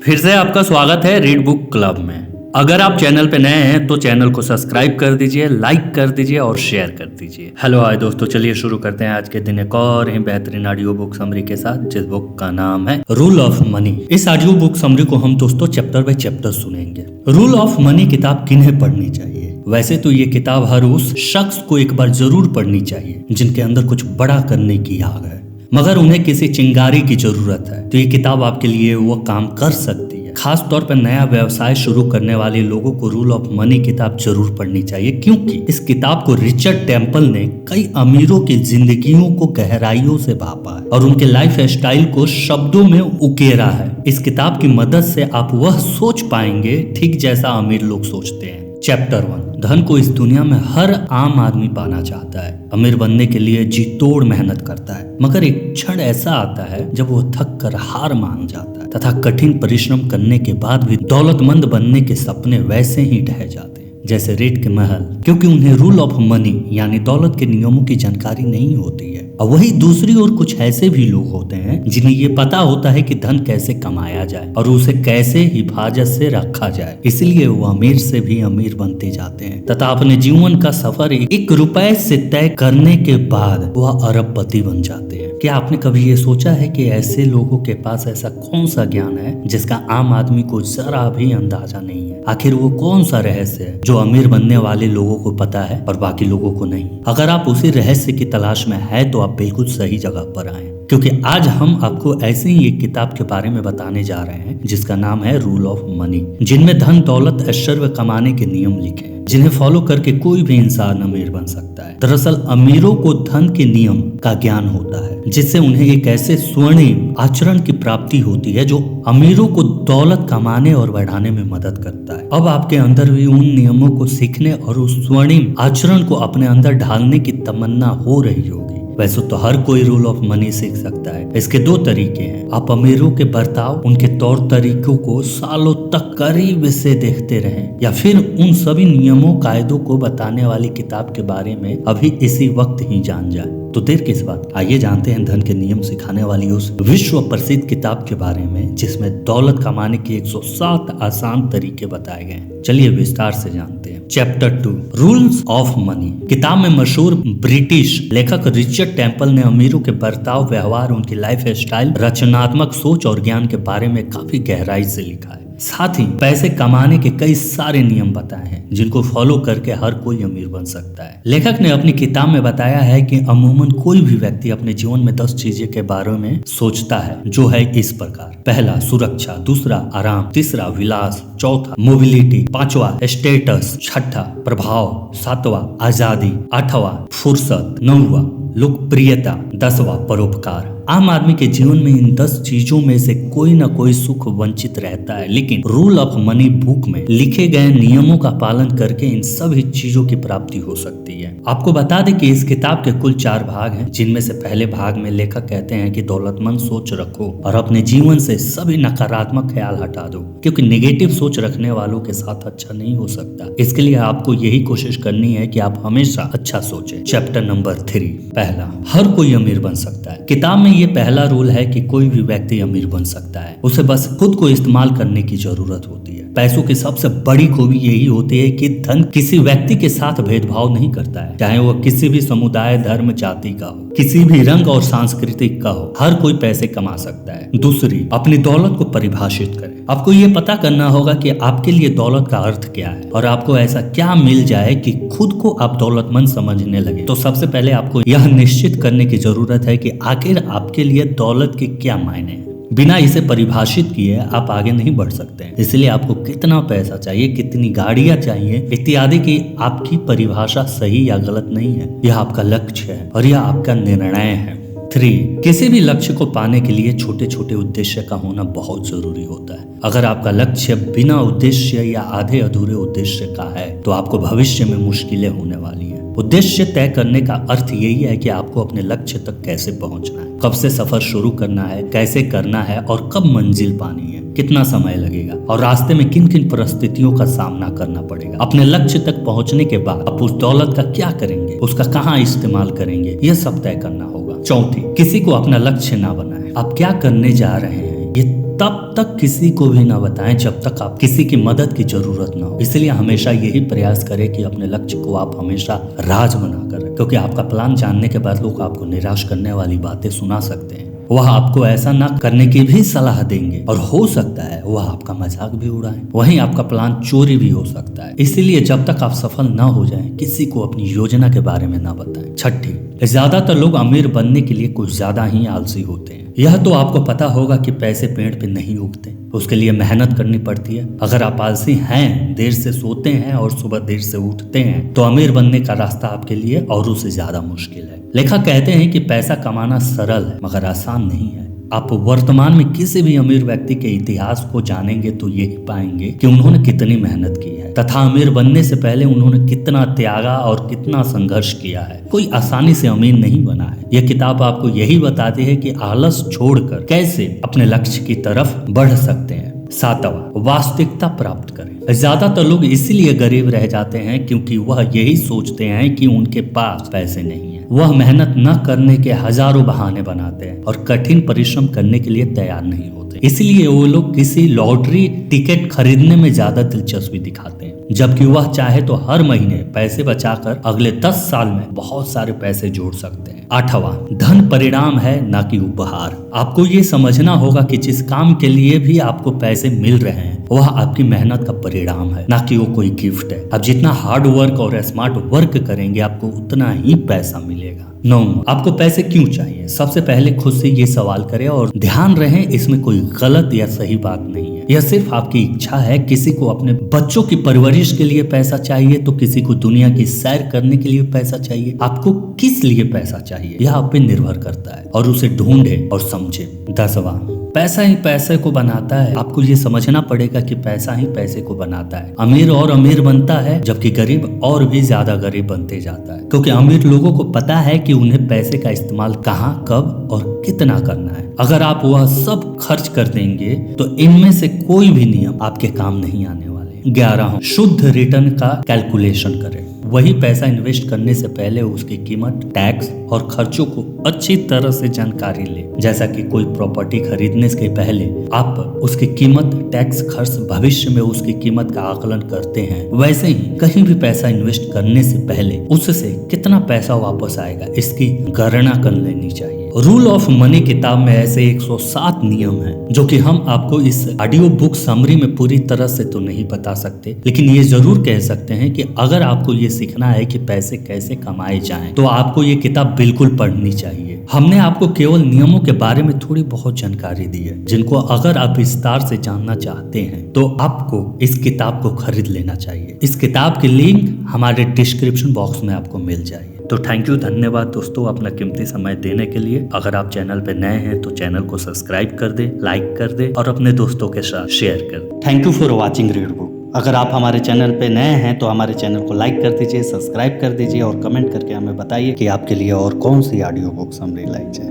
फिर से आपका स्वागत है रीड बुक क्लब में। अगर आप चैनल पे नए हैं तो चैनल को सब्सक्राइब कर दीजिए, लाइक कर दीजिए और शेयर कर दीजिए। हेलो हाय दोस्तों, चलिए शुरू करते हैं आज के दिन एक और ही बेहतरीन ऑडियो बुक समरी के साथ, जिस बुक का नाम है रूल ऑफ मनी। इस ऑडियो बुक समरी को हम दोस्तों चैप्टर बाय चैप्टर सुनेंगे। रूल ऑफ मनी किताब किन्हें पढ़नी चाहिए? वैसे तो ये किताब हर उस शख्स को एक बार जरूर पढ़नी चाहिए जिनके अंदर कुछ बड़ा करने की आग है, मगर उन्हें किसी चिंगारी की जरूरत है। तो ये किताब आपके लिए वो काम कर सकती है। खास तौर पर नया व्यवसाय शुरू करने वाले लोगों को रूल ऑफ मनी किताब जरूर पढ़नी चाहिए, क्योंकि इस किताब को रिचर्ड टेम्पल ने कई अमीरों की जिंदगियों को गहराइयों से भापा है और उनके लाइफ स्टाइल को शब्दों में उकेरा है। इस किताब की मदद से आप वह सोच पाएंगे ठीक जैसा अमीर लोग सोचते हैं। चैप्टर 1। धन को इस दुनिया में हर आम आदमी पाना चाहता है। अमीर बनने के लिए जी तोड़ मेहनत करता है, मगर एक क्षण ऐसा आता है जब वो थक कर हार मान जाता है तथा कठिन परिश्रम करने के बाद भी दौलतमंद बनने के सपने वैसे ही ढह जाते हैं जैसे रेत के महल, क्योंकि उन्हें रूल ऑफ मनी यानी दौलत के नियमों की जानकारी नहीं होती है। और वही दूसरी ओर कुछ ऐसे भी लोग होते हैं जिन्हें ये पता होता है कि धन कैसे कमाया जाए और उसे कैसे हिफाजत से रखा जाए, इसलिए वो अमीर से भी अमीर बनते जाते हैं तथा अपने जीवन का सफर 1 रुपए से तय करने के बाद वह अरबपति बन जाते हैं। क्या आपने कभी ये सोचा है कि ऐसे लोगों के पास ऐसा कौन सा ज्ञान है जिसका आम आदमी को जरा भी अंदाजा नहीं है? आखिर वो कौन सा रहस्य है जो अमीर बनने वाले लोगों को पता है और बाकी लोगों को नहीं? अगर आप उसी रहस्य की तलाश में है तो आप बिल्कुल सही जगह पर आए, क्योंकि आज हम आपको ऐसे ही एक किताब के बारे में बताने जा रहे हैं जिसका नाम है रूल ऑफ मनी, जिनमें धन दौलत ऐश्वर्य कमाने के नियम लिखे हैं जिन्हें फॉलो करके कोई भी इंसान अमीर बन सकता है। दरअसल अमीरों को धन के नियम का ज्ञान होता है जिससे उन्हें एक ऐसे स्वर्णिम आचरण की प्राप्ति होती है जो अमीरों को दौलत कमाने और बढ़ाने में मदद करता है। अब आपके अंदर भी उन नियमों को सीखने और उस स्वर्णिम आचरण को अपने अंदर ढालने की तमन्ना हो रही होगी। वैसे तो हर कोई रूल ऑफ मनी सीख सकता है। इसके 2 तरीके हैं। आप अमीरों के बर्ताव, उनके तौर तरीकों को सालों तक करीब से देखते रहें, या फिर उन सभी नियमों कायदों को बताने वाली किताब के बारे में अभी इसी वक्त ही जान जाए। तो देर किस बात, आइए जानते हैं धन के नियम सिखाने वाली उस विश्व प्रसिद्ध किताब के बारे में जिसमें दौलत कमाने के 107 आसान तरीके बताए गए हैं। चलिए विस्तार से जानते हैं। चैप्टर 2। Rules of money. किताब में मशहूर ब्रिटिश लेखक रिचर्ड टेम्पल ने अमीरों के बर्ताव, व्यवहार, उनकी लाइफ स्टाइल, रचनात्मक सोच और ज्ञान के बारे में काफी गहराई से लिखा है। साथ ही पैसे कमाने के कई सारे नियम बताए हैं जिनको फॉलो करके हर कोई अमीर बन सकता है। लेखक ने अपनी किताब में बताया है कि अमूमन कोई भी व्यक्ति अपने जीवन में 10 चीजें के बारे में सोचता है, जो है इस प्रकार। पहला सुरक्षा, दूसरा आराम, तीसरा विलास, चौथा मोबिलिटी, 5वां स्टेटस, 6ठा प्रभाव, 7वां आजादी, 8वां फुर्सत, 9वां लोकप्रियता, 10वां परोपकार। आम आदमी के जीवन में इन 10 चीजों में से कोई न कोई सुख वंचित रहता है, लेकिन रूल ऑफ मनी बुक में लिखे गए नियमों का पालन करके इन सभी चीजों की प्राप्ति हो सकती है। आपको बता दें कि इस किताब के कुल 4 भाग हैं, जिनमें से पहले भाग में लेखक कहते हैं कि दौलतमंद सोच रखो और अपने जीवन से सभी नकारात्मक ख्याल हटा दो, क्योंकि नेगेटिव सोच रखने वालों के साथ अच्छा नहीं हो सकता। इसके लिए आपको यही कोशिश करनी है कि आप हमेशा अच्छा सोचें। Chapter number 3। पहला, हर कोई अमीर बन सकता है। किताब में ये पहला रूल है कि कोई भी व्यक्ति अमीर बन सकता है, उसे बस खुद को इस्तेमाल करने की जरूरत होती है। पैसों की सबसे बड़ी खूबी यही होती है कि धन किसी व्यक्ति के साथ भेदभाव नहीं करता है, चाहे वह किसी भी समुदाय, धर्म, जाति का हो, किसी भी रंग और सांस्कृतिक का हो, हर कोई पैसे कमा सकता है। दूसरी, अपनी दौलत को परिभाषित करें। आपको ये पता करना होगा कि आपके लिए दौलत का अर्थ क्या है और आपको ऐसा क्या मिल जाए कि खुद को आप दौलतमंद समझने लगे। तो सबसे पहले आपको यह निश्चित करने की जरूरत है कि आखिर आपके लिए दौलत के क्या मायने हैं। बिना इसे परिभाषित किए आप आगे नहीं बढ़ सकते हैं। इसलिए आपको कितना पैसा चाहिए, कितनी गाड़ियां चाहिए इत्यादि की आपकी परिभाषा सही या गलत नहीं है। यह आपका लक्ष्य है और यह आपका निर्णय है। 3, किसी भी लक्ष्य को पाने के लिए छोटे छोटे उद्देश्य का होना बहुत जरूरी होता है। अगर आपका लक्ष्य बिना उद्देश्य या आधे अधूरे उद्देश्य का है तो आपको भविष्य में मुश्किलें होने वाली हैं। उद्देश्य तय करने का अर्थ यही है कि आपको अपने लक्ष्य तक कैसे पहुंचना है, कब से सफर शुरू करना है, कैसे करना है और कब मंजिल पानी है, कितना समय लगेगा और रास्ते में किन किन परिस्थितियों का सामना करना पड़ेगा। अपने लक्ष्य तक पहुंचने के बाद आप उस दौलत का क्या करेंगे, उसका कहाँ इस्तेमाल करेंगे, यह सब तय करना होगा। चौथी, किसी को अपना लक्ष्य ना बनाएं। आप क्या करने जा रहे हैं ये तब तब तक किसी को भी ना बताएं जब तक आप किसी की मदद की जरूरत ना हो। इसलिए हमेशा यही प्रयास करें कि अपने लक्ष्य को आप हमेशा राज बना कर रखें, क्योंकि आपका प्लान जानने के बाद लोग आपको निराश करने वाली बातें सुना सकते हैं। वह आपको ऐसा ना करने की भी सलाह देंगे और हो सकता है वह आपका मजाक भी उड़ाएं। वहीं आपका प्लान चोरी भी हो सकता है। इसीलिए जब तक आप सफल ना हो जाएं, किसी को अपनी योजना के बारे में ना बताएं। छठी, ज्यादातर लोग अमीर बनने के लिए कुछ ज्यादा ही आलसी होते हैं। यह तो आपको पता होगा कि पैसे पेड़ पे नहीं उगते, उसके लिए मेहनत करनी पड़ती है। अगर आप आलसी हैं, देर से सोते हैं और सुबह देर से उठते हैं, तो अमीर बनने का रास्ता आपके लिए औरों से ज्यादा मुश्किल है। लेखक कहते हैं कि पैसा कमाना सरल है मगर आसान नहीं है। आप वर्तमान में किसी भी अमीर व्यक्ति के इतिहास को जानेंगे तो यही पाएंगे कि उन्होंने कितनी मेहनत की है तथा अमीर बनने से पहले उन्होंने कितना त्यागा और कितना संघर्ष किया है। कोई आसानी से अमीर नहीं बना है। यह किताब आपको यही बताती है कि आलस छोड़कर कैसे अपने लक्ष्य की तरफ बढ़ सकते हैं। सातवां, वास्तविकता प्राप्त करें। ज्यादातर लोग इसीलिए गरीब रह जाते हैं क्योंकि वह यही सोचते हैं कि उनके पास पैसे नहीं है। वह मेहनत न करने के हजारों बहाने बनाते हैं और कठिन परिश्रम करने के लिए तैयार नहीं होते। इसलिए वो लोग किसी लॉटरी टिकट खरीदने में ज्यादा दिलचस्पी दिखाते हैं, जबकि वह चाहे तो हर महीने पैसे बचाकर अगले 10 साल में बहुत सारे पैसे जोड़ सकते हैं। आठवां, धन परिणाम है न कि उपहार। आपको ये समझना होगा कि जिस काम के लिए भी आपको पैसे मिल रहे हैं वह आपकी मेहनत का परिणाम है, ना कि वो कोई गिफ्ट है। आप जितना हार्ड वर्क और स्मार्ट वर्क करेंगे आपको उतना ही पैसा मिलेगा। 9, आपको पैसे क्यों चाहिए? सबसे पहले खुद से ये सवाल करें और ध्यान रहे इसमें कोई गलत या सही बात नहीं है। यह सिर्फ आपकी इच्छा है। किसी को अपने बच्चों की परवरिश के लिए पैसा चाहिए तो किसी को दुनिया की सैर करने के लिए पैसा चाहिए। आपको किस लिए पैसा चाहिए यह आप पे निर्भर करता है और उसे ढूंढे और समझे। 10वां, पैसा ही पैसे को बनाता है। आपको ये समझना पड़ेगा कि पैसा ही पैसे को बनाता है। अमीर और अमीर बनता है जबकि गरीब और भी ज्यादा गरीब बनते जाता है, क्योंकि अमीर लोगों को पता है कि उन्हें पैसे का इस्तेमाल कहाँ, कब और कितना करना है। अगर आप वह सब खर्च कर देंगे तो इनमें से कोई भी नियम आपके काम नहीं आने वाले। 11, शुद्ध रिटर्न का कैलकुलेशन करें। वही पैसा इन्वेस्ट करने से पहले उसकी कीमत, टैक्स और खर्चों को अच्छी तरह से जानकारी ले। जैसा कि कोई प्रॉपर्टी खरीदने के पहले आप उसकी कीमत, टैक्स, खर्च, भविष्य में उसकी कीमत का आकलन करते हैं, वैसे ही कहीं भी पैसा इन्वेस्ट करने से पहले उससे कितना पैसा वापस आएगा इसकी गणना कर लेनी चाहिए। रूल ऑफ मनी किताब में ऐसे 107 नियम हैं जो कि हम आपको इस ऑडियो बुक समरी में पूरी तरह से तो नहीं बता सकते, लेकिन ये जरूर कह सकते हैं कि अगर आपको ये सीखना है कि पैसे कैसे कमाए जाएं, तो आपको ये किताब बिल्कुल पढ़नी चाहिए। हमने आपको केवल नियमों के बारे में थोड़ी बहुत जानकारी दी है, जिनको अगर आप विस्तार से जानना चाहते हैं तो आपको इस किताब को खरीद लेना चाहिए। इस किताब की लिंक हमारे डिस्क्रिप्शन बॉक्स में आपको मिल जाएगी। तो थैंक यू, धन्यवाद दोस्तों अपना कीमती समय देने के लिए। अगर आप चैनल पे नए हैं तो चैनल को सब्सक्राइब कर दे, लाइक कर दे और अपने दोस्तों के साथ शेयर कर दे। Thank you for watching read book. अगर आप हमारे चैनल पे नए हैं तो हमारे चैनल को लाइक कर दीजिए, सब्सक्राइब कर दीजिए और कमेंट करके हमें बताइए कि आपके लिए और कौन सी ऑडियो बुक समरी लाई जाए।